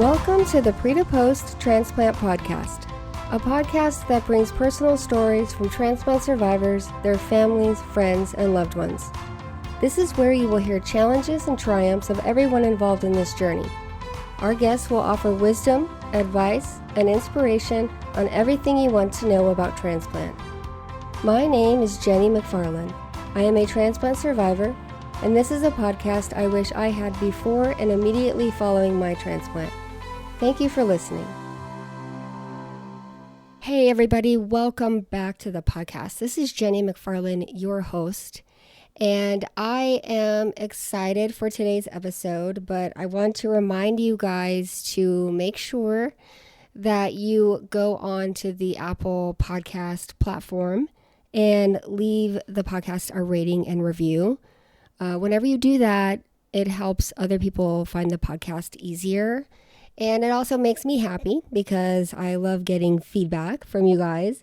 Welcome to the Pre to Post Transplant Podcast, a podcast that brings personal stories from transplant survivors, their families, friends, and loved ones. This is where you will hear challenges and triumphs of everyone involved in this journey. Our guests will offer wisdom, advice, and inspiration on everything you want to know about transplant. My name is Jenny McFarland. I am a transplant survivor, and this is a podcast I wish I had before and immediately following my transplant. Thank you for listening. Hey everybody, welcome back to the podcast. This is Jenny McFarland, your host, and I am excited for today's episode, but I want to remind you guys to make sure that you go on to the Apple Podcast platform and leave the podcast a rating and review. Whenever you do that, it helps other people find the podcast easier. And it also makes me happy because I love getting feedback from you guys.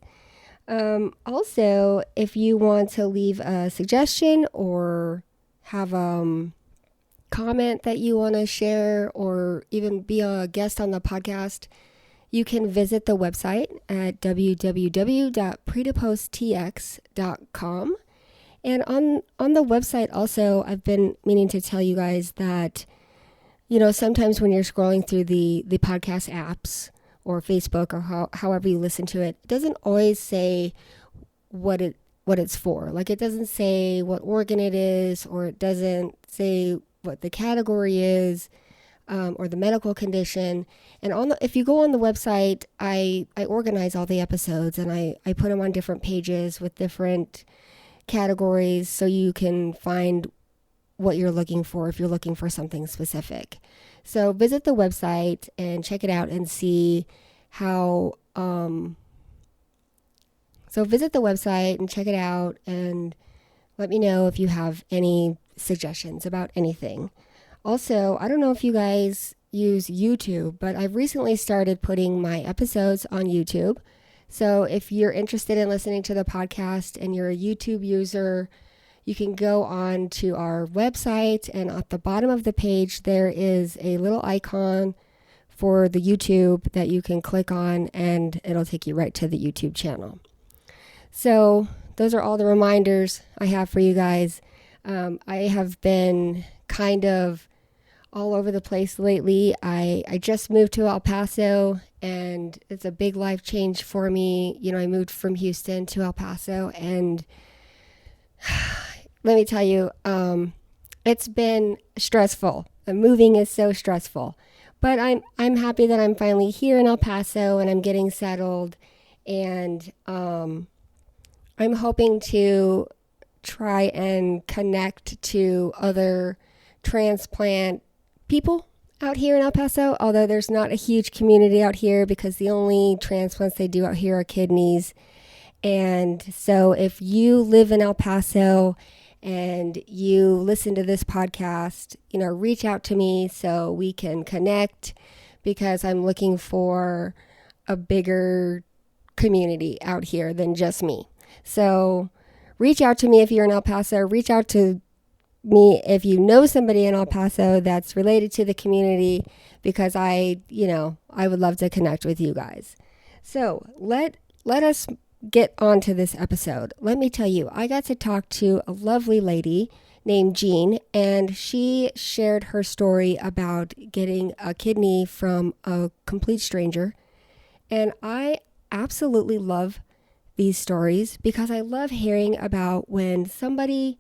Also, if you want to leave a suggestion or have a comment that you want to share or even be a guest on the podcast, you can visit the website at www.pretoposttx.com. And on the website also, I've been meaning to tell you guys that, you know, sometimes when you're scrolling through the podcast apps or Facebook or however you listen to it, it doesn't always say what it's for. Like, it doesn't say what organ it is, or it doesn't say what the category is, or the medical condition. And if you go on the website, I organize all the episodes and I put them on different pages with different categories so you can find what you're looking for if you're looking for something specific. So visit the website and check it out and see how, so visit the website and check it out and let me know if you have any suggestions about anything. Also, I don't know if you guys use YouTube, but I've recently started putting my episodes on YouTube. So if you're interested in listening to the podcast and you're a YouTube user, you can go on to our website, and at the bottom of the page, there is a little icon for the YouTube that you can click on, and it'll take you right to the YouTube channel. So those are all the reminders I have for you guys. I have been kind of all over the place lately. I just moved to El Paso, and it's a big life change for me. You know, I moved from Houston to El Paso, and let me tell you, it's been stressful. Moving is so stressful, but I'm happy that I'm finally here in El Paso and I'm getting settled, and I'm hoping to try and connect to other transplant people out here in El Paso, although there's not a huge community out here because the only transplants they do out here are kidneys. And so if you live in El Paso and you listen to this podcast, you know, reach out to me so we can connect, because I'm looking for a bigger community out here than just me. So reach out to me if you're in El Paso. Reach out to me if you know somebody in El Paso that's related to the community, because I would love to connect with you guys. So let us get on to this episode. Let me tell you, I got to talk to a lovely lady named Jean, and she shared her story about getting a kidney from a complete stranger. And I absolutely love these stories because I love hearing about when somebody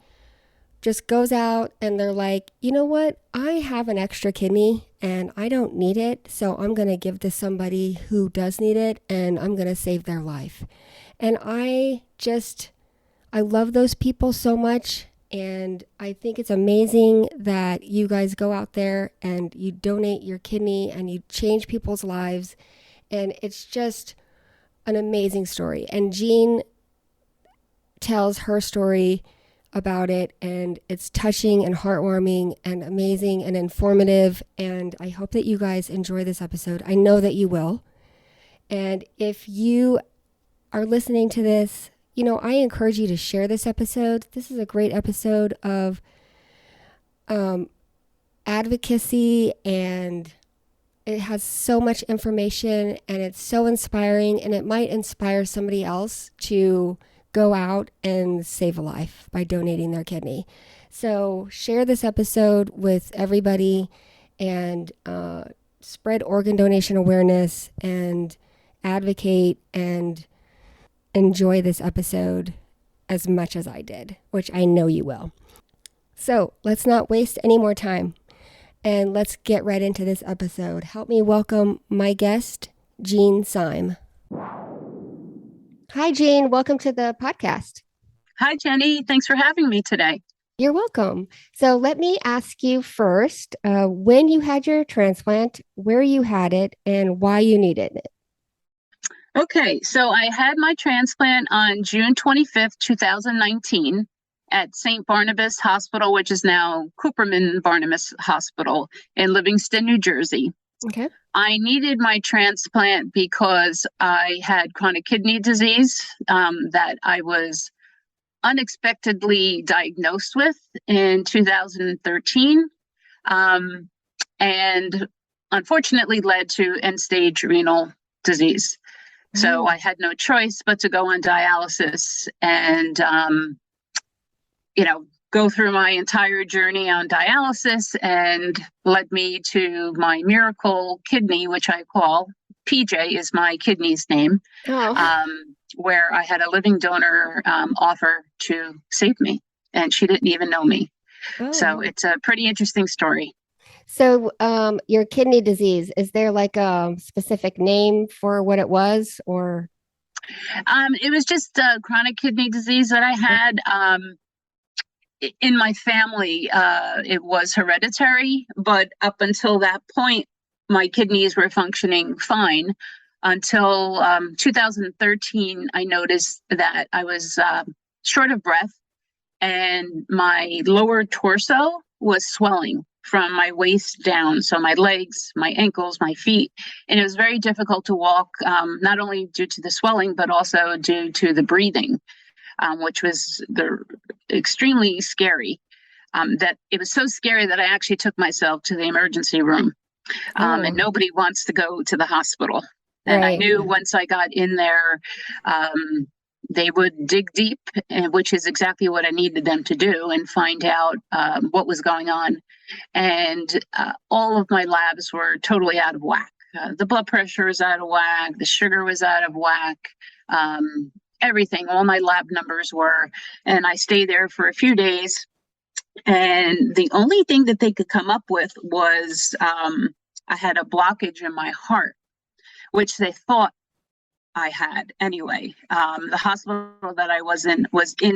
just goes out and they're like, you know what, I have an extra kidney and I don't need it, so I'm going to give to somebody who does need it, and I'm going to save their life. And I love those people so much, and I think it's amazing that you guys go out there and you donate your kidney and you change people's lives, and it's just an amazing story. And Jean tells her story about it, and it's touching and heartwarming and amazing and informative, and I hope that you guys enjoy this episode. I know that you will. And if you are listening to this, you know, I encourage you to share this episode. This is a great episode of advocacy and it has so much information and it's so inspiring, and it might inspire somebody else to go out and save a life by donating their kidney. So share this episode with everybody and spread organ donation awareness and advocate and enjoy this episode as much as I did, which I know you will. So let's not waste any more time and let's get right into this episode. Help me welcome my guest, Jean Sime. Hi, Jean. Welcome to the podcast. Hi, Jenny. Thanks for having me today. You're welcome. So let me ask you first, when you had your transplant, where you had it, and why you needed it. Okay, so I had my transplant on June 25th, 2019 at St. Barnabas Hospital, which is now Cooperman Barnabas Hospital in Livingston, New Jersey. Okay. I needed my transplant because I had chronic kidney disease that I was unexpectedly diagnosed with in 2013 and unfortunately led to end-stage renal disease. So I had no choice but to go on dialysis and, go through my entire journey on dialysis, and led me to my miracle kidney, which I call PJ is my kidney's name, where I had a living donor offer to save me, and she didn't even know me. So it's a pretty interesting story. So your kidney disease, is there like a specific name for what it was, or? It was just chronic kidney disease that I had. In my family, it was hereditary, but up until that point, my kidneys were functioning fine. Until 2013, I noticed that I was short of breath, and my lower torso was swelling from my waist down. So my legs, my ankles, my feet, and it was very difficult to walk, not only due to the swelling, but also due to the breathing, which was extremely scary. That it was so scary that I actually took myself to the emergency room, and nobody wants to go to the hospital. And I knew once I got in there, they would dig deep, which is exactly what I needed them to do, and find out what was going on. And all of my labs were totally out of whack. The blood pressure was out of whack. The sugar was out of whack. Everything, all my lab numbers were. And I stayed there for a few days. And the only thing that they could come up with was I had a blockage in my heart, which they thought I had anyway. The hospital that I was in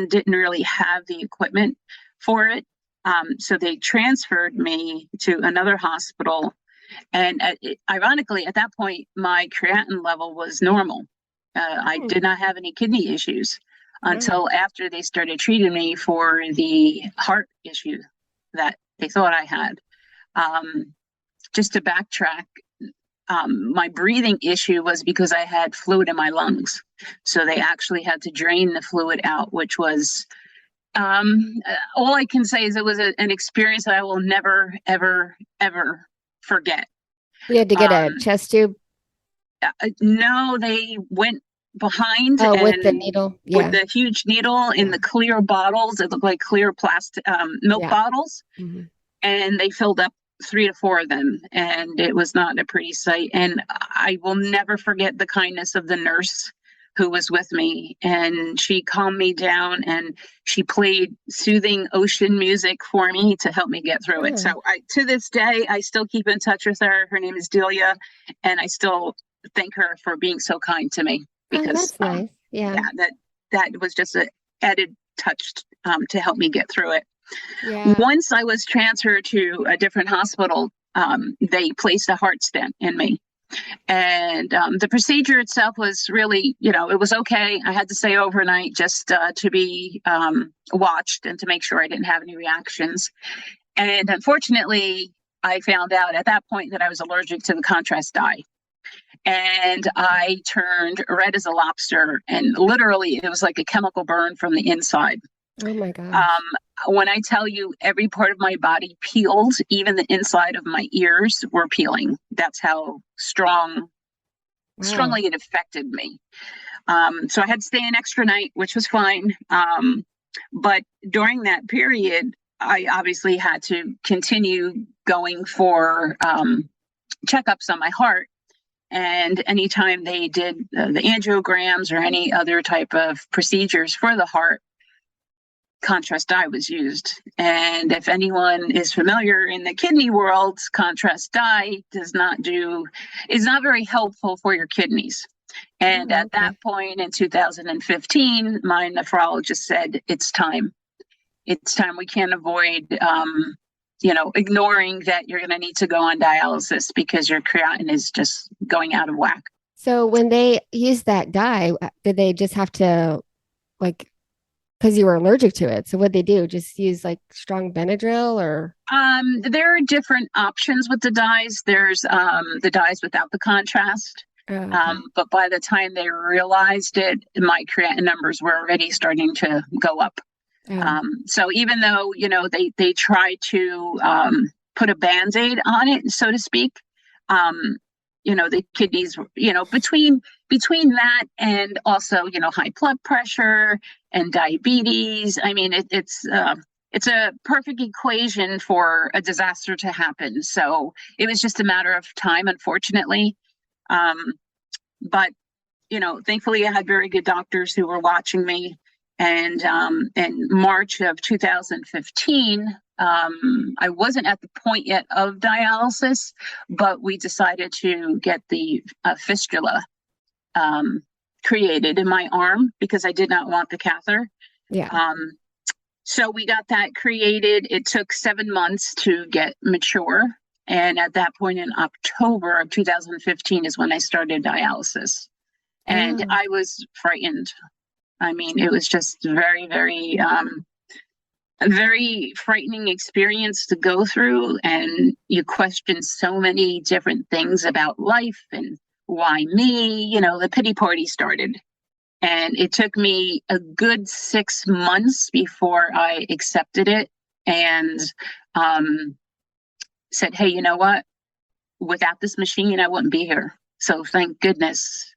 didn't really have the equipment for it. So they transferred me to another hospital. And ironically, at that point, my creatinine level was normal. I did not have any kidney issues until after they started treating me for the heart issue that they thought I had. Just to backtrack, my breathing issue was because I had fluid in my lungs. So they actually had to drain the fluid out, which was, all I can say is it was an experience that I will never, ever, ever forget. You had to get a chest tube? No, they went behind with the needle, with the huge needle in the clear bottles. It looked like clear plastic milk bottles, and they filled up 3 to 4 of them, and it was not a pretty sight. And I will never forget the kindness of the nurse who was with me, and she calmed me down, and she played soothing ocean music for me to help me get through it. So to this day, I still keep in touch with her. Her name is Delia, and I still thank her for being so kind to me, because that's nice. That was just an added touch to help me get through it. Once I was transferred to a different hospital, they placed a heart stent in me. And the procedure itself was really, it was okay. I had to stay overnight just to be watched and to make sure I didn't have any reactions. And unfortunately, I found out at that point that I was allergic to the contrast dye. And I turned red as a lobster, and literally it was like a chemical burn from the inside. Oh my Um, gosh. when I tell you every part of my body peeled, even the inside of my ears were peeling. That's how Wow. strongly it affected me. So I had to stay an extra night, which was fine. But during that period, I obviously had to continue going for checkups on my heart. And anytime they did the angiograms or any other type of procedures for the heart, contrast dye was used. And if anyone is familiar in the kidney world, contrast dye is not very helpful for your kidneys. And Oh, at that okay. point in 2015, my nephrologist said, it's time. It's time. We can't avoid, ignoring that you're going to need to go on dialysis because your creatinine is just going out of whack. So when they used that dye, did they just have to like because you were allergic to it? So what they do? Just use like strong Benadryl or There are different options with the dyes. There's the dyes without the contrast. oh, okay. But by the time they realized it, my creatinine numbers were already starting to go up. Oh, So even though, they try to put a band-aid on it, so to speak, the kidneys, between that and also, high blood pressure and diabetes. I mean, it's a perfect equation for a disaster to happen. So it was just a matter of time, unfortunately. Um, but thankfully I had very good doctors who were watching me. And in March of 2015, I wasn't at the point yet of dialysis, but we decided to get the fistula um, created in my arm because I did not want the catheter. yeah. Um, so we got that created. It took 7 months to get mature. And at that point in October of 2015 is when I started dialysis. And Oh, I was frightened. I mean, it was just very, very, a very frightening experience to go through. And you question so many different things about life and why me, the pity party started. And it took me a good 6 months before I accepted it and um, said, hey, you know what? Without this machine, I wouldn't be here. So thank goodness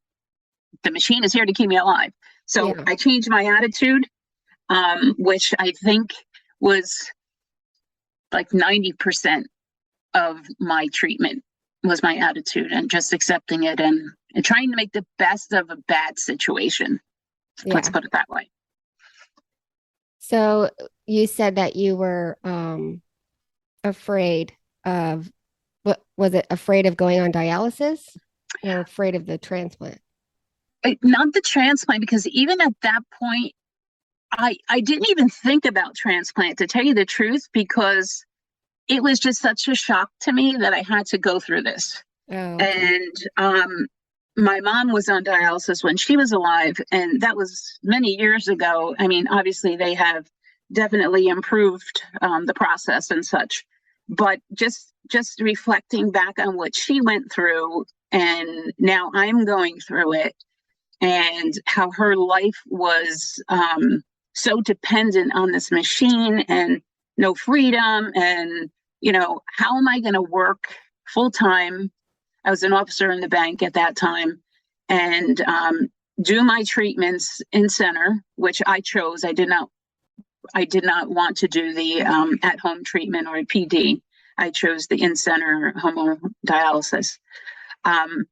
the machine is here to keep me alive. So yeah. I changed my attitude, which I think was like 90% of my treatment was my attitude and just accepting it and trying to make the best of a bad situation. Let's Yeah. put it that way. So you said that you were afraid of what was it? Afraid of going on dialysis or afraid of the transplant? Not the transplant, because even at that point, I didn't even think about transplant, to tell you the truth, because it was just such a shock to me that I had to go through this. Oh, okay. And my mom was on dialysis when she was alive, and that was many years ago. I mean, obviously, they have definitely improved the process and such. But just reflecting back on what she went through, and now I'm going through it, and how her life was so dependent on this machine and no freedom, and how am I going to work full time? I was an officer in the bank at that time, and do my treatments in center, which I chose. I did not want to do the at home treatment or PD. I chose the in center hemodialysis. Um,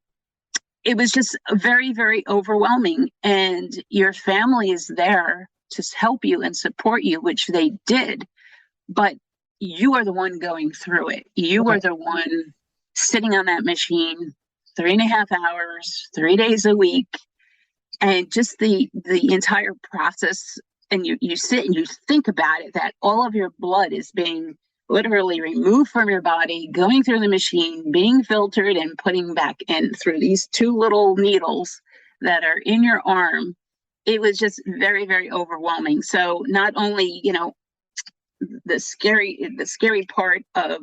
it was just very, very overwhelming, and your family is there to help you and support you, which they did, but you are the one going through it. You are Right. the one sitting on that machine 3.5 hours, 3 days a week, and just the entire process. And you sit and you think about it, that all of your blood is being literally removed from your body, going through the machine, being filtered and putting back in through these two little needles that are in your arm. It was just very, very overwhelming. So not only, the scary part of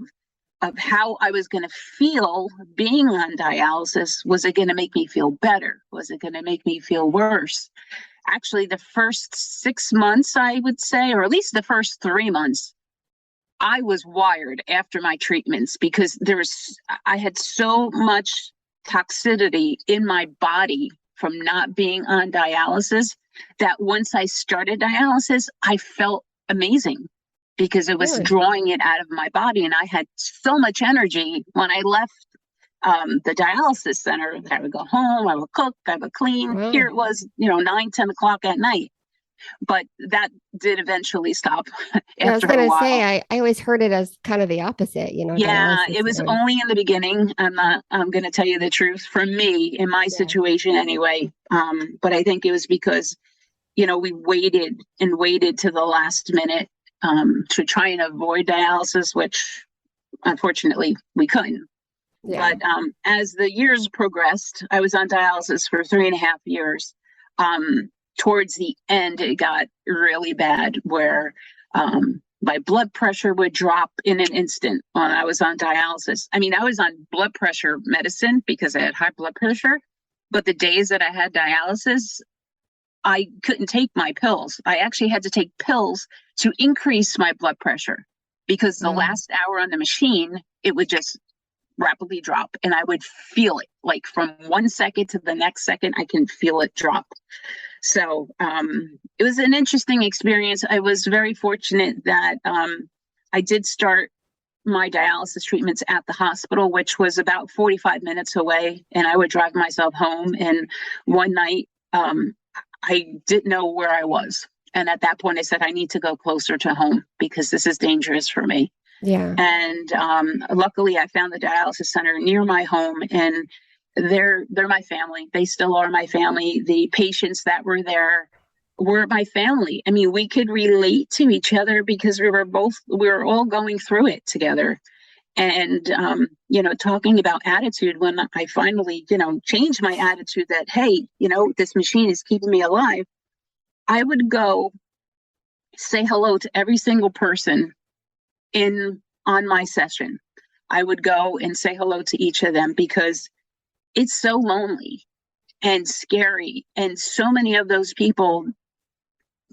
how I was going to feel being on dialysis. Was it going to make me feel better? Was it going to make me feel worse? actually the first 6 months, I would say, or at least the first 3 months, I was wired after my treatments because I had so much toxicity in my body from not being on dialysis that once I started dialysis, I felt amazing because it was Really? drawing it out of my body. And I had so much energy when I left the dialysis center that I would go home, I would cook, I would clean. Here Wow. it was, 9, 10 o'clock at night. But that did eventually stop Yeah, I was after a gonna say while. I always heard it as kind of the opposite, Yeah, dialysis. it was only in the beginning. I'm going to tell you the truth for me in my Yeah. situation anyway. But I think it was because, we waited and waited to the last minute to try and avoid dialysis, which unfortunately we couldn't. Yeah. But as the years progressed, I was on dialysis for 3.5 years. Towards the end, it got really bad where my blood pressure would drop in an instant when I was on dialysis. I mean, I was on blood pressure medicine because I had high blood pressure, but the days that I had dialysis, I couldn't take my pills. I actually had to take pills to increase my blood pressure because the Wow. last hour on the machine, it would just rapidly drop and I would feel it like from 1 second to the next second. I can feel it drop. So it was an interesting experience. I was very fortunate that I did start my dialysis treatments at the hospital, which was about 45 minutes away, and I would drive myself home. And one night, I didn't know where I was. And at that point, I said, I need to go closer to home because this is dangerous for me. Yeah. And luckily, I found the dialysis center near my home, and they're my family. They still are my family. The patients that were there were my family. I mean, we could relate to each other because we were all going through it together. And talking about attitude, when I finally, changed my attitude that, hey, this machine is keeping me alive, I would go say hello to every single person in on my session. I would go and say hello to each of them because it's so lonely and scary. And so many of those people,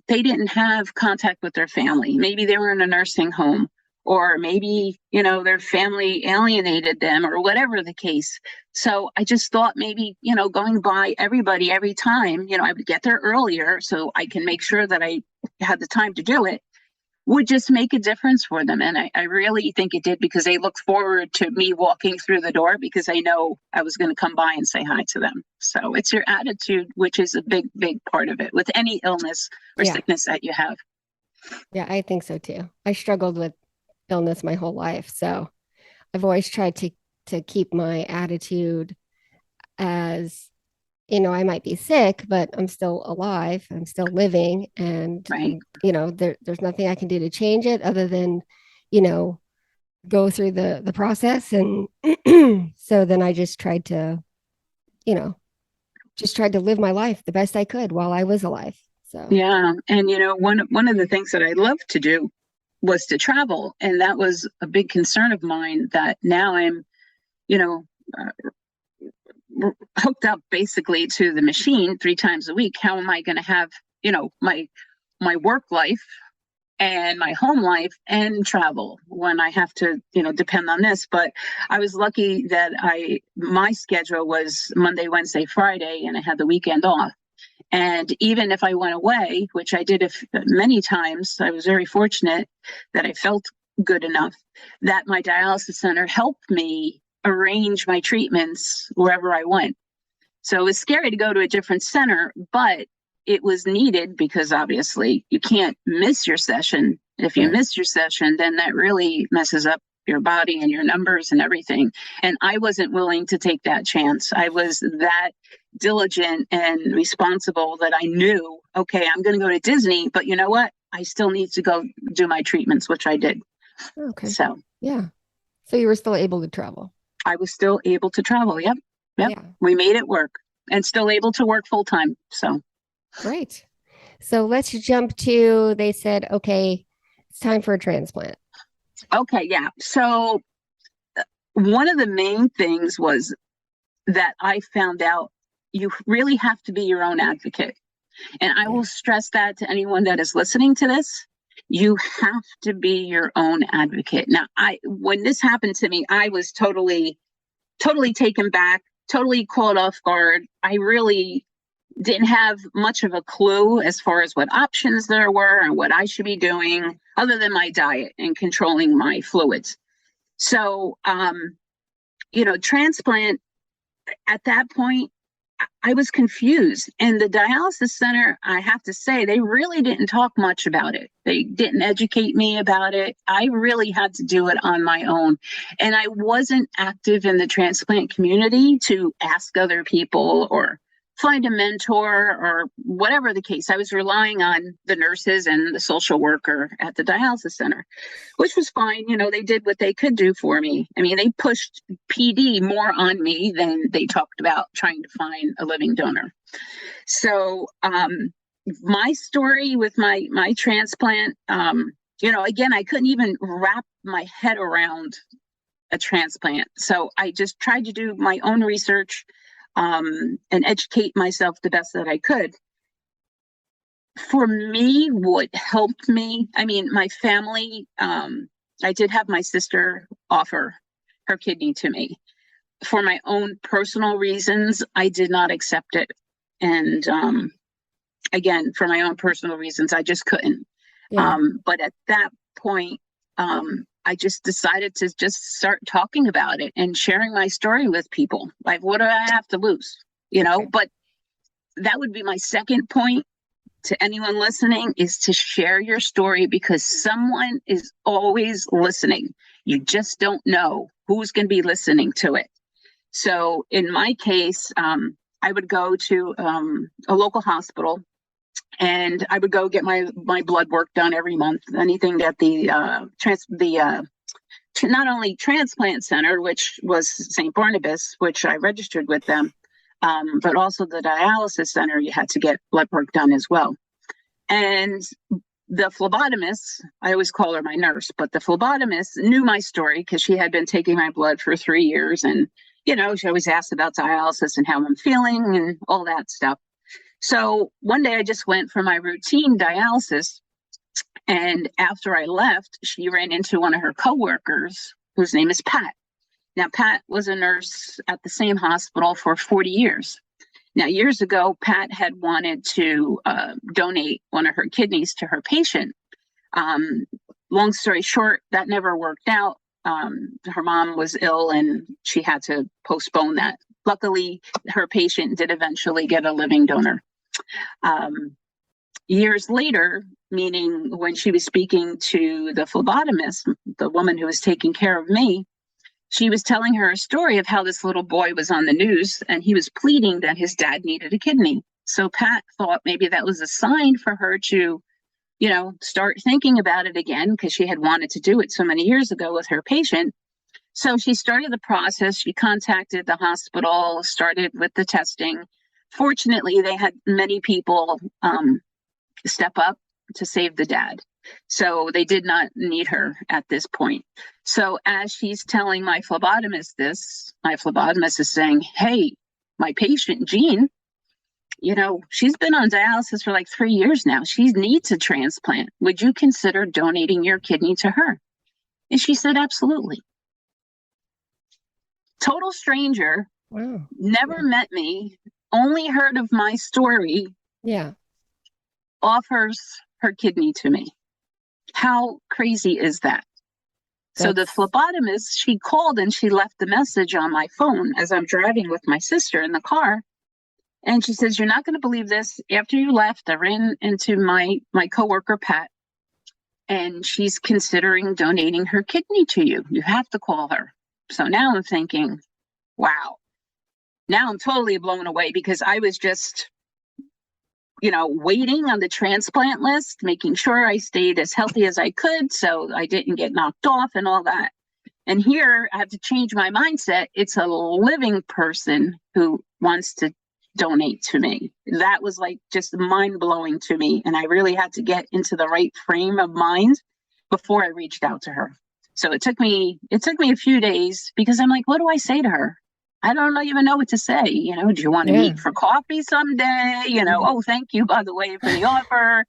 they didn't have contact with their family. Maybe they were in a nursing home, or maybe, their family alienated them, or whatever the case. So I just thought maybe, going by everybody every time, I would get there earlier so I can make sure that I had the time to do it, would just make a difference for them. And I really think it did because they looked forward to me walking through the door because I know I was going to come by and say hi to them. So it's your attitude, which is a big, big part of it with any illness or Yeah. sickness that you have. Yeah, I think so too. I struggled with illness my whole life, so I've always tried to keep my attitude as, I might be sick, but I'm still alive. I'm still living, and Right. there's nothing I can do to change it other than, you know, go through the process. And so then I you know, just tried to live my life the best I could while I was alive. So, Yeah. And, one of the things that I love to do was to travel. And that was a big concern of mine that now I'm, you know, uh, hooked up basically to the machine 3 times a week. How am I going to have, my work life and my home life and travel when I have to, depend on this? But I was lucky that my schedule was Monday, Wednesday, Friday, and I had the weekend off. And even if I went away, which I did many times, I was very fortunate that I felt good enough that my dialysis center helped me arrange my treatments wherever I went. So it was scary to go to a different center, but it was needed because obviously you can't miss your session. If you right. miss your session, then that really messes up your body and your numbers and everything. And I wasn't willing to take that chance. I was that diligent and responsible that I knew, okay, I'm going to go to Disney, but you know what? I still need to go do my treatments, which I did. Okay. So Yeah. So you were still able to travel. I was still able to travel. Yep. Yep. Yeah. We made it work and still able to work full time. So, Great. So let's jump to, they said, okay, it's time for a transplant. okay. Yeah. So, one of the main things was that I found out you really have to be your own advocate. And I Yeah. will stress that to anyone that is listening to this. You have to be your own advocate. Now, when this happened to me, I was totally taken back, totally caught off guard. I really didn't have much of a clue as far as what options there were and what I should be doing other than my diet and controlling my fluids. So, transplant at that point, I was confused. And the dialysis center, I have to say, they really didn't talk much about it. They didn't educate me about it. I really had to do it on my own. And I wasn't active in the transplant community to ask other people or find a mentor or whatever the case. I was relying on the nurses and the social worker at the dialysis center, which was fine. They did what they could do for me. I mean, they pushed PD more on me than they talked about trying to find a living donor. So, my story with my transplant, again, I couldn't even wrap my head around a transplant. So I just tried to do my own research, and educate myself the best that I could. For me, what helped me, I mean, my family, I did have my sister offer her kidney to me. For my own personal reasons, I did not accept it. And again, for my own personal reasons, I just couldn't. Yeah. But at that point, I just decided to just start talking about it and sharing my story with people. Like, what do I have to lose? Okay. But that would be my second point to anyone listening, is to share your story, because someone is always listening. You just don't know who's going to be listening to it. So in my case, I would go to a local hospital, and I would go get my blood work done every month. Anything that not only transplant center, which was St. Barnabas, which I registered with them, but also the dialysis center, you had to get blood work done as well. And the phlebotomist, I always call her my nurse, but the phlebotomist knew my story because she had been taking my blood for 3 years. And, she always asked about dialysis and how I'm feeling and all that stuff. So one day I just went for my routine dialysis. And after I left, she ran into one of her coworkers, whose name is Pat. Now, Pat was a nurse at the same hospital for 40 years. Now, years ago, Pat had wanted to donate one of her kidneys to her patient. Long story short, that never worked out. Her mom was ill and she had to postpone that. Luckily, her patient did eventually get a living donor. Years later, meaning when she was speaking to the phlebotomist, the woman who was taking care of me, she was telling her a story of how this little boy was on the news and he was pleading that his dad needed a kidney. So Pat thought maybe that was a sign for her to, start thinking about it again, because she had wanted to do it so many years ago with her patient. So she started the process. She contacted the hospital, started with the testing. Fortunately, they had many people step up to save the dad. So they did not need her at this point. So as she's telling my phlebotomist this, my phlebotomist is saying, hey, my patient, Jean, she's been on dialysis for like 3 years now. She needs a transplant. Would you consider donating your kidney to her? And she said, absolutely. Total stranger, Wow. never Yeah. met me, only heard of my story, Yeah. offers her kidney to me. How crazy is that? So the That's phlebotomist, she called and she left the message on my phone as I'm driving with my sister in the car. And she says, you're not going to believe this. After you left, I ran into my coworker, Pat, and she's considering donating her kidney to you. You have to call her. So now I'm thinking, wow, now I'm totally blown away, because I was just, waiting on the transplant list, making sure I stayed as healthy as I could so I didn't get knocked off and all that. And here I have to change my mindset. It's a living person who wants to donate to me. That was like just mind blowing to me. And I really had to get into the right frame of mind before I reached out to her. So it took me a few days, because I'm like, what do I say to her? I don't even know what to say. Do you want to Yeah. meet for coffee someday? Mhm. Oh, thank you, by the way, for the offer.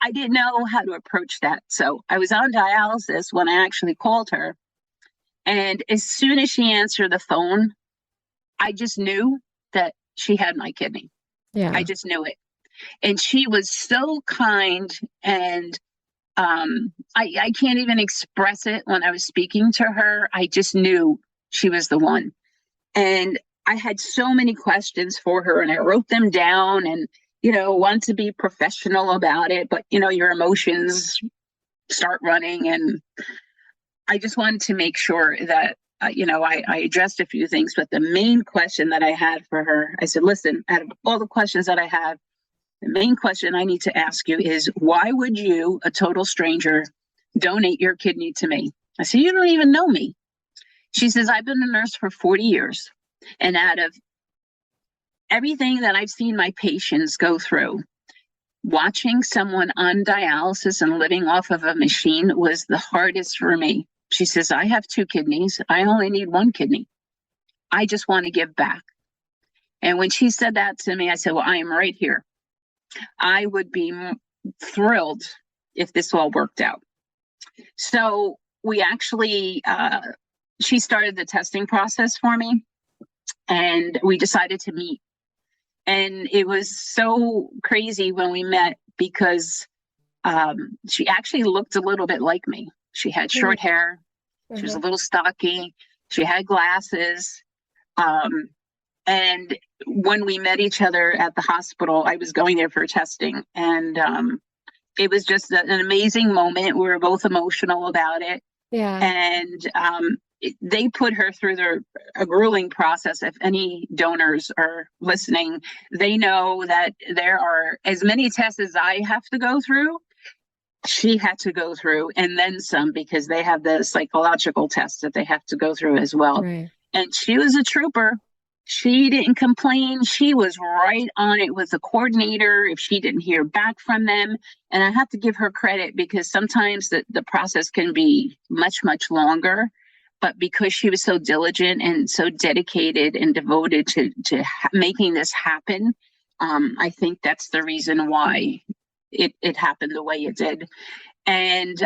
I didn't know how to approach that. So I was on dialysis when I actually called her. And as soon as she answered the phone, I just knew that she had my kidney. I Yeah. just knew it. And she was so kind. And I can't even express it when I was speaking to her. I just knew she was the one. And I had so many questions for her, and I wrote them down and, wanted to be professional about it. But, your emotions start running. And I just wanted to make sure that, I addressed a few things. But the main question that I had for her, I said, listen, out of all the questions that I have, the main question I need to ask you is, why would you, a total stranger, donate your kidney to me? I said, you don't even know me. She says, I've been a nurse for 40 years. And out of everything that I've seen my patients go through, watching someone on dialysis and living off of a machine was the hardest for me. She says, I have two kidneys. I only need one kidney. I just want to give back. And when she said that to me, I said, well, I am right here. I would be thrilled if this all worked out. So we actually, she started the testing process for me, and we decided to meet. And it was so crazy when we met because she actually looked a little bit like me. She had Mhm. short hair. She was a Uh-huh. little stocky. She had glasses. Um, and when we met each other at the hospital, I was going there for testing. And it was just an amazing moment. We were both emotional about it. Yeah. And they put her through a grueling process. If any donors are listening, they know that there are as many tests as I have to go through. She had to go through, and then some, because they have the psychological tests that they have to go through as well. Right. And she was a trooper. She didn't complain. She was right on it with the coordinator if she didn't hear back from them. And I have to give her credit, because sometimes the process can be much, much longer. But because she was so diligent and so dedicated and devoted to making this happen, I think that's the reason why it happened the way it did. And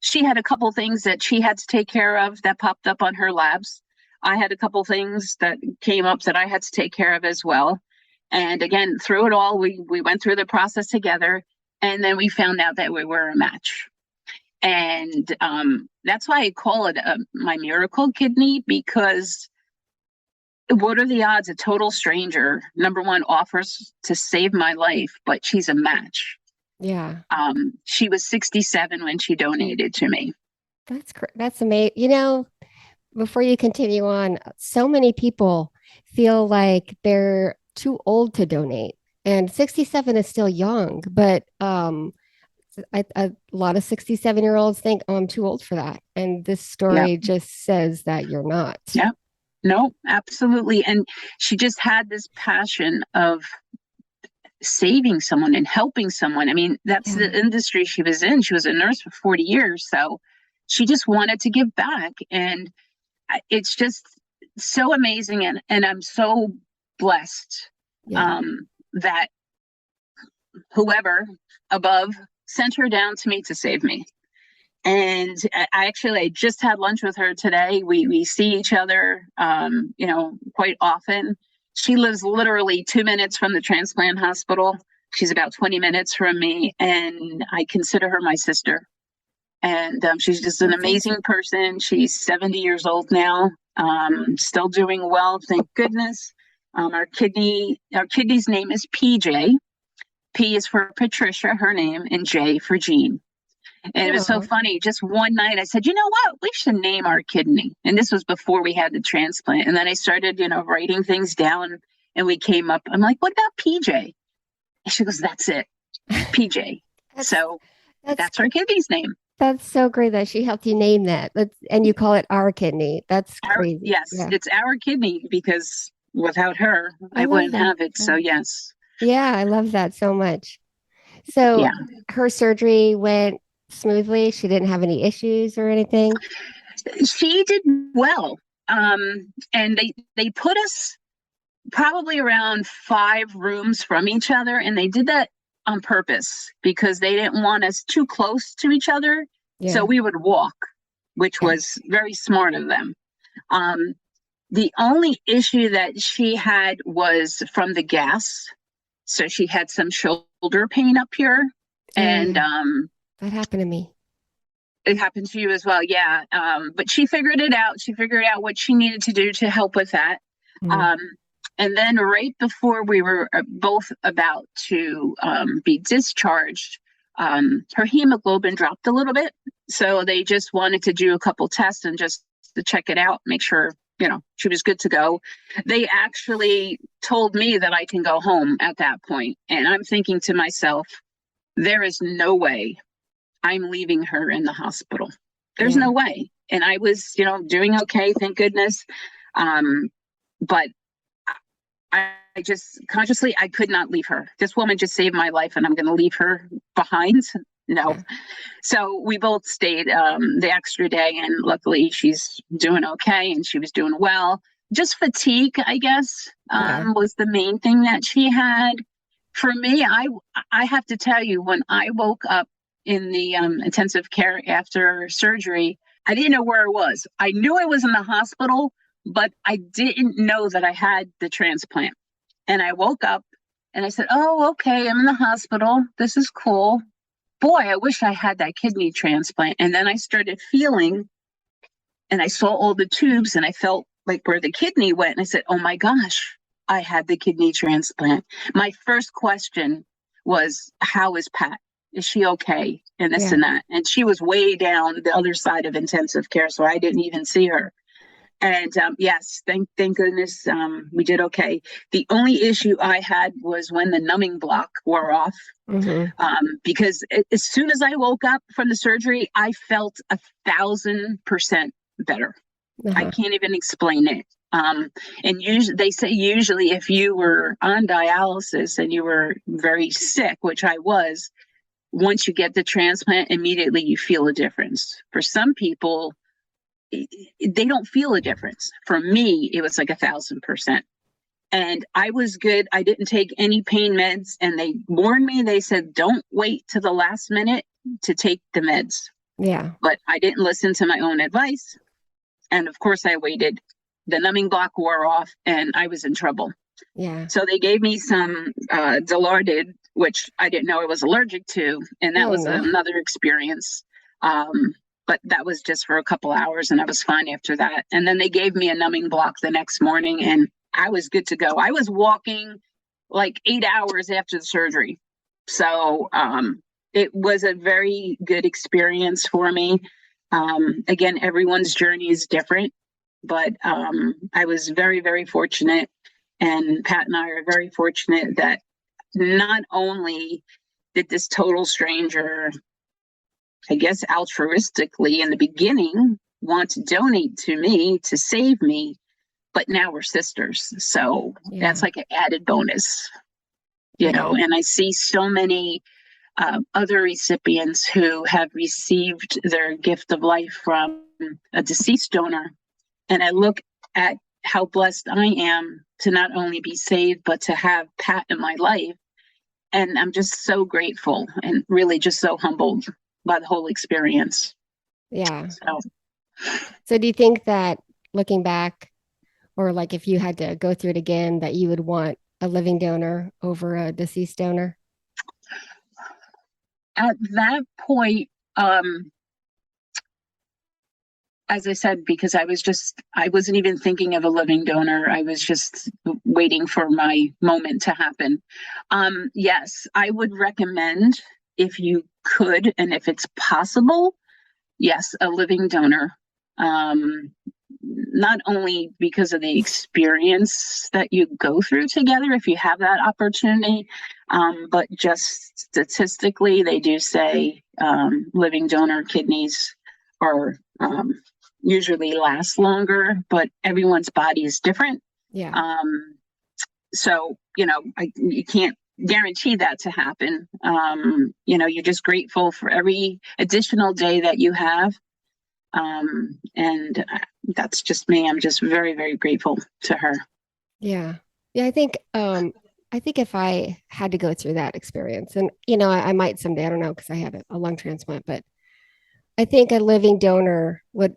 she had a couple things that she had to take care of that popped up on her labs. I had a couple things that came up that I had to take care of as well. And again, through it all, we went through the process together, and then we found out that we were a match. And that's why I call it my miracle kidney, because what are the odds a total stranger, number one, offers to save my life, but she's a match. Yeah. She was 67 when she donated to me. That's amazing. Before you continue on, so many people feel like they're too old to donate. And 67 is still young, but a lot of 67-year-olds think, oh, I'm too old for that. And this Yeah, story just says that you're not. yeah, no, absolutely. And she just had this passion of saving someone and helping someone. I mean, that's Yeah. the industry she was in. She was a nurse for 40 years. So she just wanted to give back. And it's just so amazing. And I'm so blessed Yeah. that whoever above sent her down to me to save me. And I just had lunch with her today. We see each other, quite often. She lives literally 2 minutes from the transplant hospital. She's about 20 minutes from me, and I consider her my sister. And she's just an That's amazing awesome. person. She's 70 years old now, still doing well, thank goodness. Our kidney's name is PJ. P is for Patricia, her name, and J for Jean. And it was so Oh, funny. Just one night, I said, you know what? We should name our kidney. And this was before we had the transplant. And then I started, writing things down, and we came up. I'm like, what about PJ? And she goes, that's it, PJ. that's So that's that's our kidney's name. that's so great that she helped you name that. And you call it our kidney. That's crazy. Yes, Yeah. it's our kidney, because without her, I I love wouldn't that. have it. Yeah. So, yes. Yeah, I love that so much. So Yeah. her surgery went smoothly. She didn't have any issues or anything. She did well. And they put us probably around 5 rooms from each other, and they did that on purpose because they didn't want us too close to each other, so Yeah. we would walk, which Yeah. was very smart of them. um, the only issue that she had was from the gas, so she had some shoulder pain up here, Oh and yeah. That happened to me. it happened to you as well, yeah. But she figured it out. She figured out what she needed to do to help with that. Mm. Um, and then right before we were both about to be discharged, her hemoglobin dropped a little bit. So they just wanted to do a couple tests and just to check it out, make sure, she was good to go. They actually told me that I can go home at that point. And I'm thinking to myself, there is no way I'm leaving her in the hospital. There's Yeah. no way. And I was, doing okay, thank goodness. But I just consciously, I could not leave her. This woman just saved my life, and I'm going to leave her behind. No. Yeah. So we both stayed the extra day, and luckily she's doing okay and she was doing well. Just fatigue, I guess, Yeah. was the main thing that she had. For me, I have to tell you, when I woke up in the intensive care after surgery, I didn't know where I was. I knew I was in the hospital, but I didn't know that I had the transplant. And I woke up and I said, oh, okay, I'm in the hospital. This is cool. Boy, I wish I had that kidney transplant. And then I started feeling, and I saw all the tubes, and I felt like where the kidney went. And I said, oh my gosh, I had the kidney transplant. My first question was, how is Pat? Is she okay? And this Yeah. and that. And she was way down the other side of intensive care, so I didn't even see her. And yes, thank goodness we did okay. The only issue I had was when the numbing block wore off, Mm-hmm. because as soon as I woke up from the surgery, I felt 1,000% better. I Uh-huh. can't even explain it. And usually they say usually if you were on dialysis and you were very sick, which I was, once you get the transplant, immediately you feel a difference. For some people, they don't feel a difference. For me, it was like 1,000%. And I was good. I didn't take any pain meds, and they warned me. They said, don't wait to the last minute to take the meds. Yeah. But I didn't listen to my own advice. And of course, I waited. The numbing block wore off, and I was in trouble. Yeah. So they gave me some Dilardid, which I didn't know I was allergic to. And that Oh was no. another experience. But that was just for a couple hours, and I was fine after that. And then they gave me a numbing block the next morning, and I was good to go. I was walking like 8 hours after the surgery. So it was a very good experience for me. Again, everyone's journey is different, but I was very, very fortunate. And Pat and I are very fortunate that not only did this total stranger, I guess altruistically in the beginning, want to donate to me to save me, but now we're sisters. So that's Yeah. like an added bonus, Yeah. and I see so many other recipients who have received their gift of life from a deceased donor. And I look at how blessed I am to not only be saved, but to have Pat in my life. And I'm just so grateful and really just so humbled by the whole experience. Yeah. So So do you think that looking back, or like if you had to go through it again, that you would want a living donor over a deceased donor? at that point, as I said, because I wasn't even thinking of a living donor. I was just waiting for my moment to happen. Yes, I would recommend, if you could, and if it's possible, yes, a living donor. Not only because of the experience that you go through together, if you have that opportunity, but just statistically, they do say living donor kidneys are usually last longer, but everyone's body is different. Yeah. Um, so, you can't guarantee that to happen. You're just grateful for every additional day that you have. And that's just me. I'm just very, very grateful to her. Yeah. Yeah, I think if I had to go through that experience, and I might someday, I don't know, because I had a lung transplant, but I think a living donor would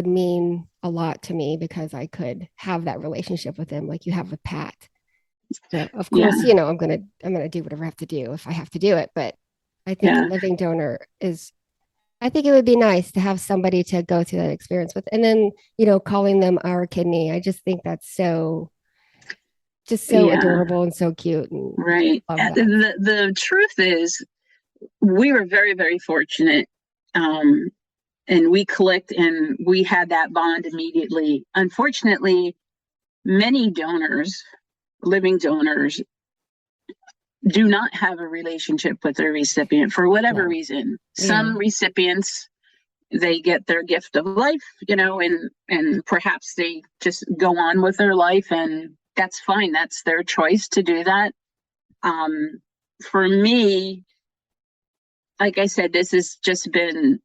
mean a lot to me because I could have that relationship with him like you have with Pat. So of Yeah, course, I'm gonna do whatever I have to do if I have to do it. But I think a yeah, living donor is I think it would be nice to have somebody to go through that experience with. And then, calling them our kidney. I just think that's just so yeah. adorable and so cute and Right. love that. The truth is, we were very, very fortunate. Um, and we clicked and we had that bond immediately. Unfortunately, many donors, living donors, do not have a relationship with their recipient for whatever No. reason. Yeah. Some recipients, they get their gift of life, and perhaps they just go on with their life, and that's fine. That's their choice to do that. Um, for me, like I said, this has just been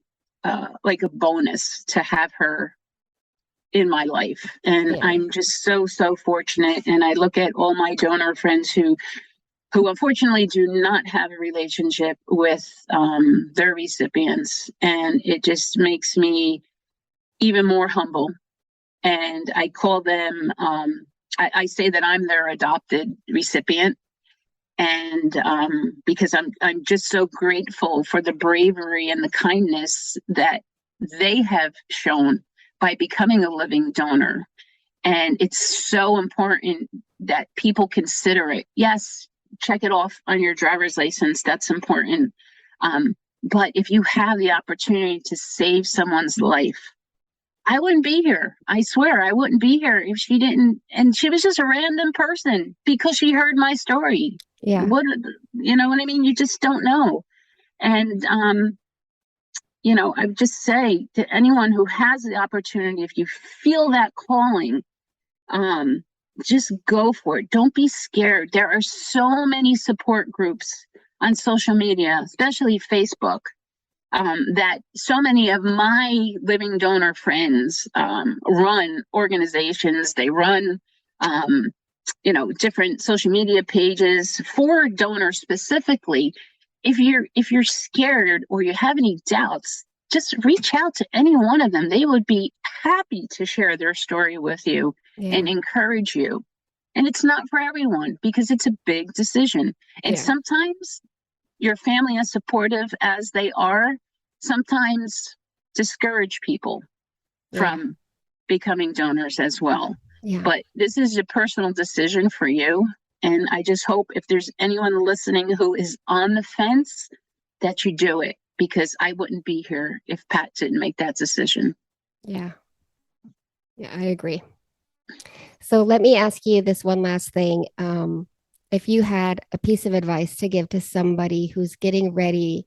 like a bonus to have her in my life. And Yeah. I'm just so, so fortunate. And I look at all my donor friends who unfortunately do not have a relationship with their recipients. And it just makes me even more humble. And I call them, I say that I'm their adopted recipient. And because I'm just so grateful for the bravery and the kindness that they have shown by becoming a living donor. And it's so important that people consider it. Yes, check it off on your driver's license. That's important. Um, but if you have the opportunity to save someone's life, I wouldn't be here. I swear I wouldn't be here if she didn't. And she was just a random person because she heard my story. Yeah. What, you know what I mean? You just don't know. And, I would just say to anyone who has the opportunity, if you feel that calling, um, just go for it. Don't be scared. There are so many support groups on social media, especially Facebook, that so many of my living donor friends run organizations. They run, um, different social media pages for donors specifically. If you're scared or you have any doubts, just reach out to any one of them. They would be happy to share their story with you and Yeah. encourage you. And it's not for everyone because it's a big decision. And Yeah. sometimes your family, as supportive as they are, sometimes discourage people Yeah. from becoming donors as well. Yeah. But this is a personal decision for you. And I just hope if there's anyone listening who is on the fence, that you do it because I wouldn't be here if Pat didn't make that decision. Yeah. Yeah. I agree. So let me ask you this one last thing. If you had a piece of advice to give to somebody who's getting ready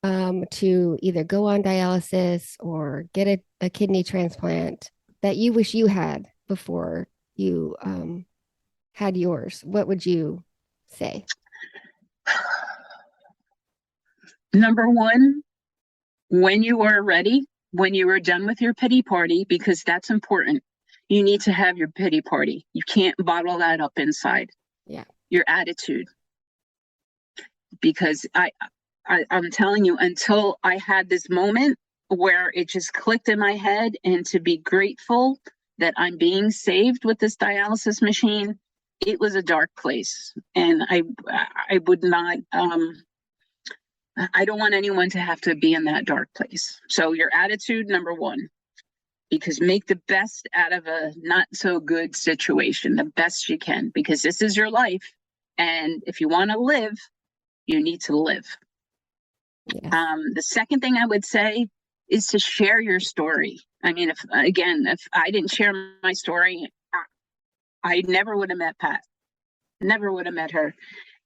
to either go on dialysis or get a kidney transplant that you wish you had before you had yours, what would you say? Number one, when you are ready, when you are done with your pity party, because that's important, you need to have your pity party. You can't bottle that up inside. Yeah. Your attitude, because I'm telling you, until I had this moment where it just clicked in my head, and to be grateful that I'm being saved with this dialysis machine, it was a dark place, and I would not. I don't want anyone to have to be in that dark place. So your attitude, number one, because make the best out of a not so good situation, the best you can, because this is your life. And if you want to live, you need to live. Yes. The second thing I would say is to share your story. I mean, if I didn't share my story, I never would have met Pat, never would have met her.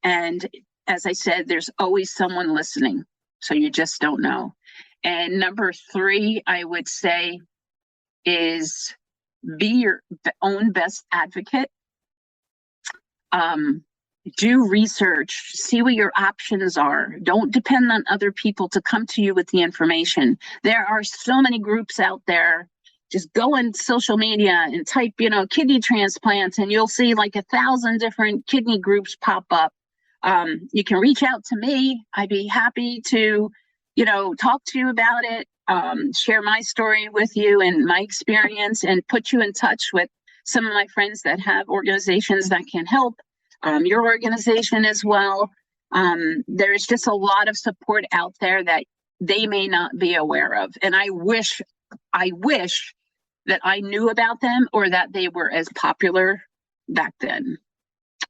And as I said, there's always someone listening. So you just don't know. And number three, I would say, is be your own best advocate. Um, do research, see what your options are. Don't depend on other people to come to you with the information. There are so many groups out there. Just go on social media and type, kidney transplants, and you'll see like 1,000 different kidney groups pop up. You can reach out to me. I'd be happy to, talk to you about it, share my story with you and my experience, and put you in touch with some of my friends that have organizations that can help. Your organization as well. There's just a lot of support out there that they may not be aware of. And I wish that I knew about them, or that they were as popular back then.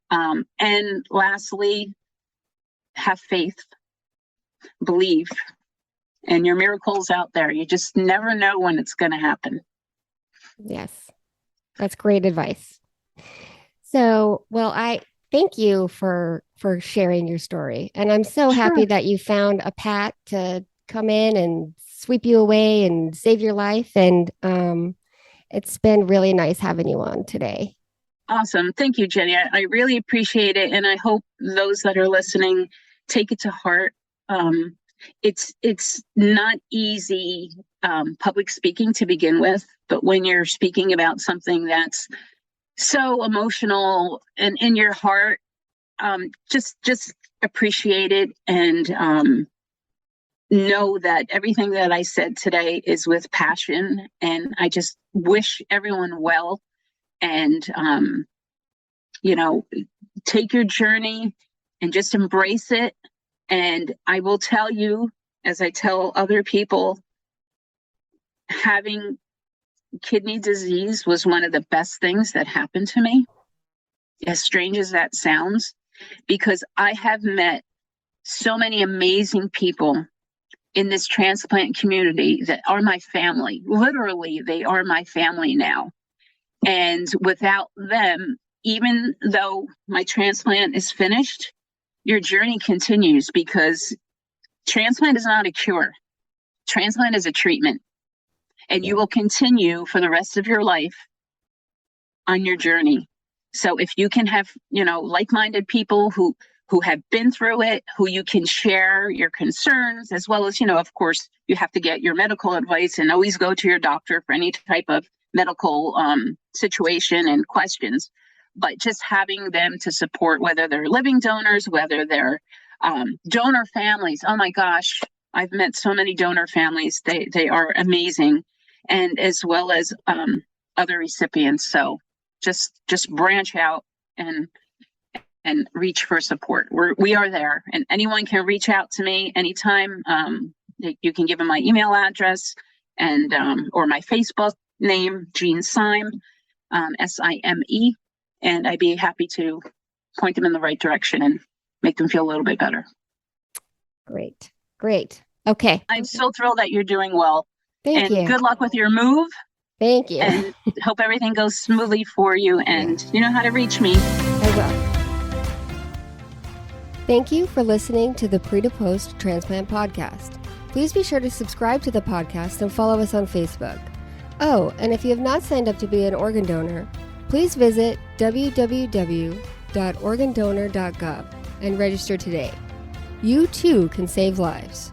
And lastly, have faith, believe, and your miracle's out there. You just never know when it's going to happen. Yes, that's great advice. So, well, I thank you for sharing your story. And I'm so happy that you found a Pat to come in and sweep you away and save your life. And it's been really nice having you on today. Awesome. Thank you, Jenny. I really appreciate it. And I hope those that are listening take it to heart. It's not easy public speaking to begin with, but when you're speaking about something that's so emotional and in your heart, just appreciate it, and know that everything that I said today is with passion, and I just wish everyone well. And take your journey and just embrace it. And I will tell you, as I tell other people, having kidney disease was one of the best things that happened to me, as strange as that sounds, because I have met so many amazing people in this transplant community that are my family. Literally, they are my family now. And without them, even though my transplant is finished, your journey continues, because transplant is not a cure. Transplant is a treatment. And you will continue for the rest of your life on your journey. So if you can have, like-minded people who have been through it, who you can share your concerns, as well as, of course, you have to get your medical advice, and always go to your doctor for any type of medical situation and questions. But just having them to support, whether they're living donors, whether they're donor families. Oh my gosh, I've met so many donor families. They are amazing. And as well as other recipients. So just branch out and reach for support. We are there, and anyone can reach out to me anytime. You can give them my email address and or my Facebook name, Jean Sime, Sime, and I'd be happy to point them in the right direction and make them feel a little bit better. Great. Okay. I'm so thrilled that you're doing well. Thank you. Good luck with your move. Thank you. And hope everything goes smoothly for you. And you know how to reach me. I will. Thank you for listening to the Pre to Post Transplant Podcast. Please be sure to subscribe to the podcast and follow us on Facebook. Oh, and if you have not signed up to be an organ donor, please visit www.organdonor.gov and register today. You too can save lives.